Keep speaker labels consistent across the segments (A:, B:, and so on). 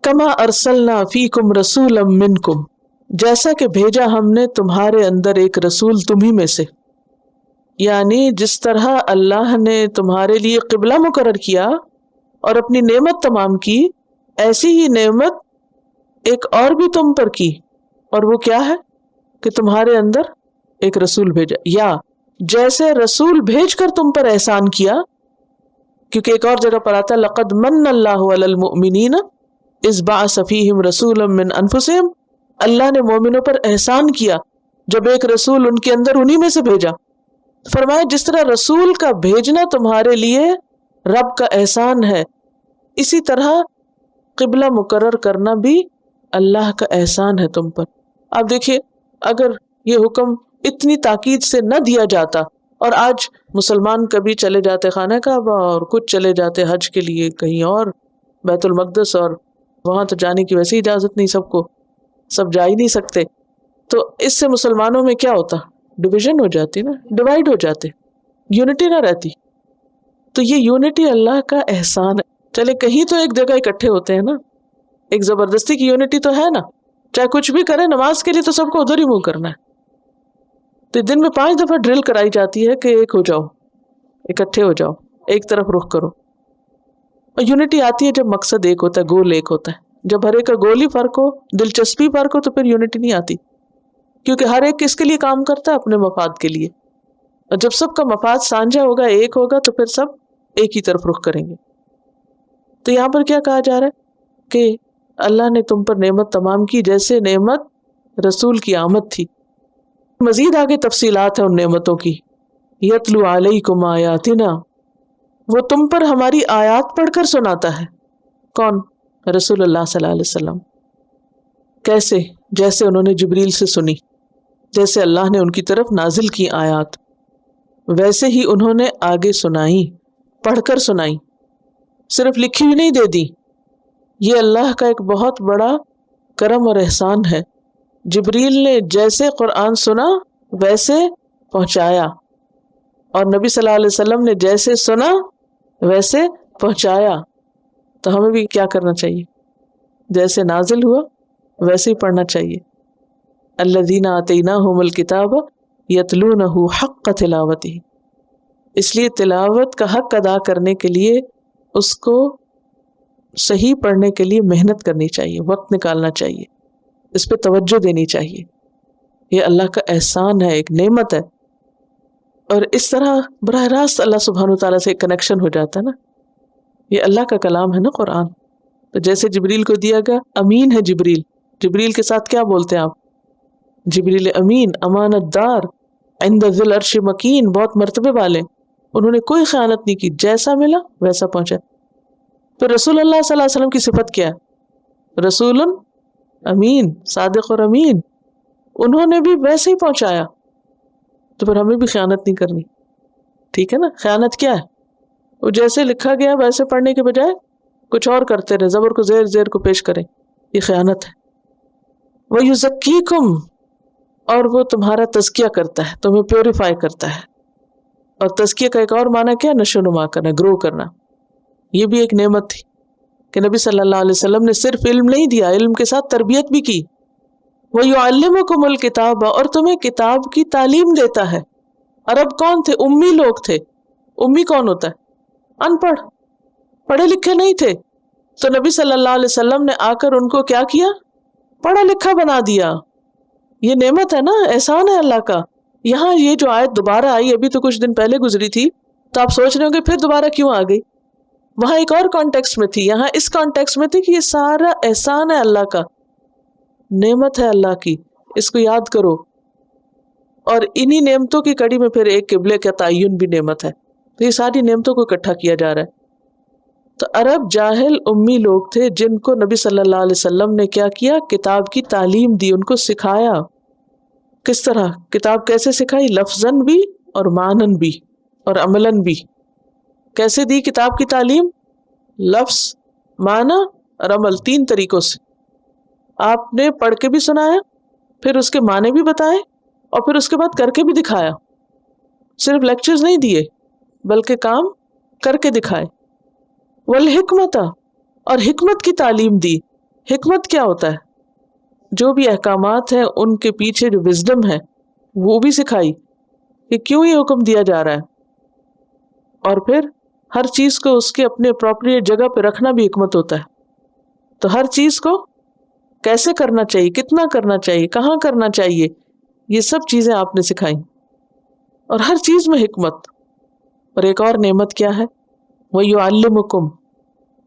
A: کما ارسلنا فیکم رسولا منکم، جیسا کہ بھیجا ہم نے تمہارے اندر ایک رسول تمہیں میں سے. یعنی جس طرح اللہ نے تمہارے لیے قبلہ مقرر کیا اور اپنی نعمت تمام کی، ایسی ہی نعمت ایک اور بھی تم پر کی، اور وہ کیا ہے کہ تمہارے اندر ایک رسول بھیجا. یا جیسے رسول بھیج کر تم پر احسان کیا، کیونکہ ایک اور جگہ پر آتا ہے لقد من اللہ علی المؤمنین اذ بعث فیہم رسولا من انفسہم، اللہ نے مومنوں پر احسان کیا جب ایک رسول ان کے اندر انہی میں سے بھیجا. فرمایا جس طرح رسول کا بھیجنا تمہارے لیے رب کا احسان ہے، اسی طرح قبلہ مقرر کرنا بھی اللہ کا احسان ہے تم پر. اب دیکھیے اگر یہ حکم اتنی تاکید سے نہ دیا جاتا، اور آج مسلمان کبھی چلے جاتے خانہ کعبہ اور کچھ چلے جاتے حج کے لیے کہیں اور بیت المقدس، اور وہاں تو جانے کی ویسے اجازت نہیں، سب کو سب جا ہی نہیں سکتے، تو اس سے مسلمانوں میں کیا ہوتا؟ ڈویژن ہو جاتی نا، ڈیوائڈ ہو جاتے، یونٹی نہ رہتی. تو یہ یونٹی اللہ کا احسان ہے. چلے کہیں تو ایک جگہ اکٹھے ہوتے ہیں نا، ایک زبردستی کی یونٹی تو ہے نا، چاہے کچھ بھی کرے نماز کے لیے تو سب کو ادھر ہی منہ کرنا ہے. تو دن میں 5 دفعہ ڈرل کرائی جاتی ہے کہ ایک ہو جاؤ، اکٹھے ہو جاؤ، ایک طرف رخ کرو. اور یونٹی آتی ہے جب مقصد ایک ہوتا ہے، گول ایک ہوتا ہے. جب ہر ایک کا گول ہی فرق ہو، دلچسپی فرق ہو، تو پھر یونٹی نہیں آتی، کیونکہ ہر ایک کس کے لیے کام کرتا ہے؟ اپنے مفاد کے لیے. اور جب سب کا مفاد سانجھا ہوگا، ایک ہوگا، تو پھر سب ایک ہی طرف رخ کریں گے. تو یہاں پر کیا کہا جا رہا ہے کہ اللہ نے تم پر نعمت تمام کی جیسے نعمت رسول کی آمد تھی. مزید آگے تفصیلات ہیں ان نعمتوں کی. یتلو علیکم آیاتنا، وہ تم پر ہماری آیات پڑھ کر سناتا ہے. کون؟ رسول اللہ صلی اللہ علیہ وسلم. کیسے؟ جیسے انہوں نے جبریل سے سنی، جیسے اللہ نے ان کی طرف نازل کی آیات، ویسے ہی انہوں نے آگے سنائی، پڑھ کر سنائی، صرف لکھی ہوئی نہیں دے دی. یہ اللہ کا ایک بہت بڑا کرم اور احسان ہے. جبریل نے جیسے قرآن سنا ویسے پہنچایا، اور نبی صلی اللہ علیہ وسلم نے جیسے سنا ویسے پہنچایا. تو ہمیں بھی کیا کرنا چاہیے؟ جیسے نازل ہوا ویسے ہی پڑھنا چاہیے. الذین آتیناہم الکتاب یتلونہ حق تلاوتہ. اس لیے تلاوت کا حق ادا کرنے کے لیے اس کو صحیح پڑھنے کے لیے محنت کرنی چاہیے، وقت نکالنا چاہیے، اس پہ توجہ دینی چاہیے. یہ اللہ کا احسان ہے، ایک نعمت ہے. اور اس طرح براہ راست اللہ سبحانہ وتعالیٰ سے ایک کنیکشن ہو جاتا ہے نا. یہ اللہ کا کلام ہے نا قرآن. تو جیسے جبریل کو دیا گیا، امین ہے جبریل. جبریل کے ساتھ کیا بولتے ہیں آپ؟ جبریل امین، امانت دار، عند ذی العرش مکین، بہت مرتبے والے. انہوں نے کوئی خیانت نہیں کی، جیسا ملا ویسا پہنچا. تو رسول اللہ صلی اللہ علیہ وسلم کی صفت کیا ہے؟ رسول امین، صادق اور امین. انہوں نے بھی ویسے ہی پہنچایا، تو پھر ہمیں بھی خیانت نہیں کرنی. ٹھیک ہے نا؟ خیانت کیا ہے؟ وہ جیسے لکھا گیا ویسے پڑھنے کے بجائے کچھ اور کرتے رہے، زبر کو زیر، زیر کو پیش کریں، یہ خیانت ہے. وَيُزَكِّيكُمْ، اور وہ تمہارا تزکیہ کرتا ہے، تمہیں پیوریفائی کرتا ہے. اور تزکیہ کا ایک اور معنی کیا؟ نشو و نما کرنا، گرو کرنا. یہ بھی ایک نعمت تھی کہ نبی صلی اللہ علیہ وسلم نے صرف علم نہیں دیا، علم کے ساتھ تربیت بھی کی. وَيُعَلِّمُكُمُ الْكِتَابَ، اور تمہیں کتاب کی تعلیم دیتا ہے. عرب کون تھے؟ امی لوگ تھے. امی کون ہوتا ہے؟ ان پڑھ، پڑھے لکھے نہیں تھے. تو نبی صلی اللہ علیہ وسلم نے آ کر ان کو کیا کیا؟ پڑھا لکھا بنا دیا. یہ نعمت ہے نا، احسان ہے اللہ کا. یہاں یہ جو آیت دوبارہ آئی، ابھی تو کچھ دن پہلے گزری تھی، تو آپ سوچ رہے ہوں گے پھر دوبارہ کیوں آ گئی؟ وہاں ایک اور کانٹیکس میں تھی، یہاں اس کانٹیکس میں تھی کہ یہ سارا احسان ہے اللہ کا، نعمت ہے اللہ کی، اس کو یاد کرو. اور انہی نعمتوں کی کڑی میں پھر ایک قبلے کا تعین بھی نعمت ہے. تو یہ ساری نعمتوں کو اکٹھا کیا جا رہا ہے. تو عرب جاہل امی لوگ تھے جن کو نبی صلی اللہ علیہ وسلم نے کیا کیا؟ کتاب کی تعلیم دی، ان کو سکھایا. کس طرح؟ کتاب کیسے سکھائی؟ لفظاً بھی اور معنن بھی اور عملاً بھی. کیسے دی کتاب کی تعلیم؟ لفظ، معنی اور عمل، 3 طریقوں سے. آپ نے پڑھ کے بھی سنایا، پھر اس کے معنی بھی بتائے، اور پھر اس کے بعد کر کے بھی دکھایا. صرف لیکچرز نہیں دیے بلکہ کام کر کے دکھائے. والحکمت، اور حکمت کی تعلیم دی. حکمت کیا ہوتا ہے؟ جو بھی احکامات ہیں ان کے پیچھے جو وزڈم ہے وہ بھی سکھائی کہ کیوں یہ حکم دیا جا رہا ہے، اور پھر ہر چیز کو اس کے اپنے اپروپریٹ جگہ پہ رکھنا بھی حکمت ہوتا ہے. تو ہر چیز کو کیسے کرنا چاہیے، کتنا کرنا چاہیے، کہاں کرنا چاہیے، یہ سب چیزیں آپ نے سکھائیں. اور ہر چیز میں حکمت. اور ایک اور نعمت کیا ہے؟ وَيُعَلِّمُكُمْ،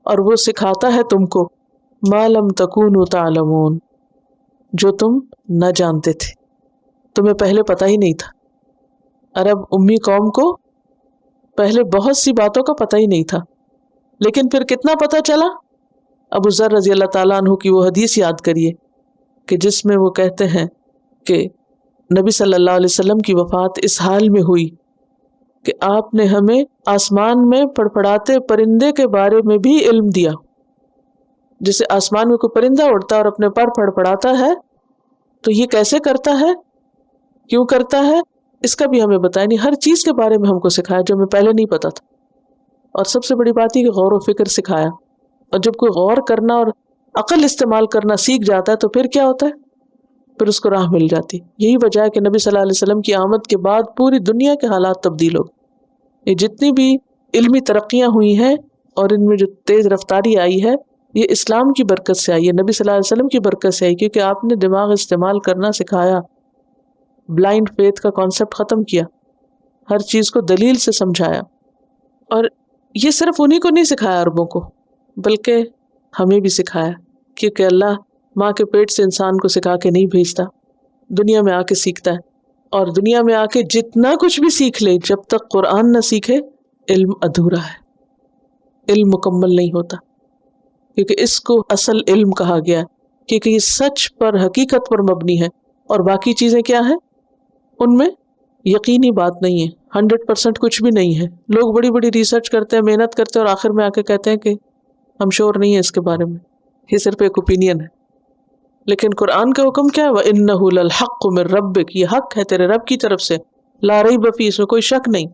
A: اور وہ سکھاتا ہے تم کو مَا لَمْ تَكُونُوا تَعْلَمُونَ، جو تم نہ جانتے تھے، تمہیں پہلے پتہ ہی نہیں تھا. عرب امی قوم کو پہلے بہت سی باتوں کا پتہ ہی نہیں تھا، لیکن پھر کتنا پتہ چلا؟ ابو ذر رضی اللہ تعالیٰ عنہ کی وہ حدیث یاد کریے کہ جس میں وہ کہتے ہیں کہ نبی صلی اللہ علیہ وسلم کی وفات اس حال میں ہوئی کہ آپ نے ہمیں آسمان میں پڑپڑاتے پرندے کے بارے میں بھی علم دیا. جسے آسمان میں کوئی پرندہ اڑتا ہے اور اپنے پر پڑپڑاتا ہے تو یہ کیسے کرتا ہے، کیوں کرتا ہے، اس کا بھی ہمیں بتایا. نہیں، ہر چیز کے بارے میں ہم کو سکھایا جو ہمیں پہلے نہیں پتا تھا. اور سب سے بڑی بات یہ کہ غور و فکر سکھایا. اور جب کوئی غور کرنا اور عقل استعمال کرنا سیکھ جاتا ہے تو پھر کیا ہوتا ہے؟ پھر اس کو راہ مل جاتی. یہی وجہ ہے کہ نبی صلی اللہ علیہ وسلم کی آمد کے بعد پوری دنیا کے حالات تبدیل ہو گئے. یہ جتنی بھی علمی ترقیاں ہوئی ہیں اور ان میں جو تیز رفتاری آئی ہے، یہ اسلام کی برکت سے آئی ہے، نبی صلی اللہ علیہ وسلم کی برکت سے آئی، کیونکہ آپ نے دماغ استعمال کرنا سکھایا، بلائنڈ فیتھ کا کانسیپٹ ختم کیا، ہر چیز کو دلیل سے سمجھایا. اور یہ صرف انہی کو نہیں سکھایا عربوں کو، بلکہ ہمیں بھی سکھایا، کیونکہ اللہ ماں کے پیٹ سے انسان کو سکھا کے نہیں بھیجتا، دنیا میں آ کے سیکھتا ہے. اور دنیا میں آ کے جتنا کچھ بھی سیکھ لے، جب تک قرآن نہ سیکھے علم ادھورا ہے، علم مکمل نہیں ہوتا. کیونکہ اس کو اصل علم کہا گیا، کیونکہ یہ سچ پر، حقیقت پر مبنی ہے. اور باقی چیزیں کیا ہیں؟ ان میں یقینی بات نہیں ہے، 100% کچھ بھی نہیں ہے. لوگ بڑی بڑی ریسرچ کرتے ہیں، محنت کرتے ہیں، اور آخر میں آ کے کہتے ہیں کہ ہم شور نہیں ہے اس کے بارے میں، یہ صرف ایک اوپینین ہے. لیکن قرآن کا حکم کیا ہے؟ وَإِنَّهُ لَلْحَقُّ مِن رَبِّكَ، یہ حق ہے تیرے رب کی طرف سے، لا ریب فیہ، اس میں کوئی شک نہیں.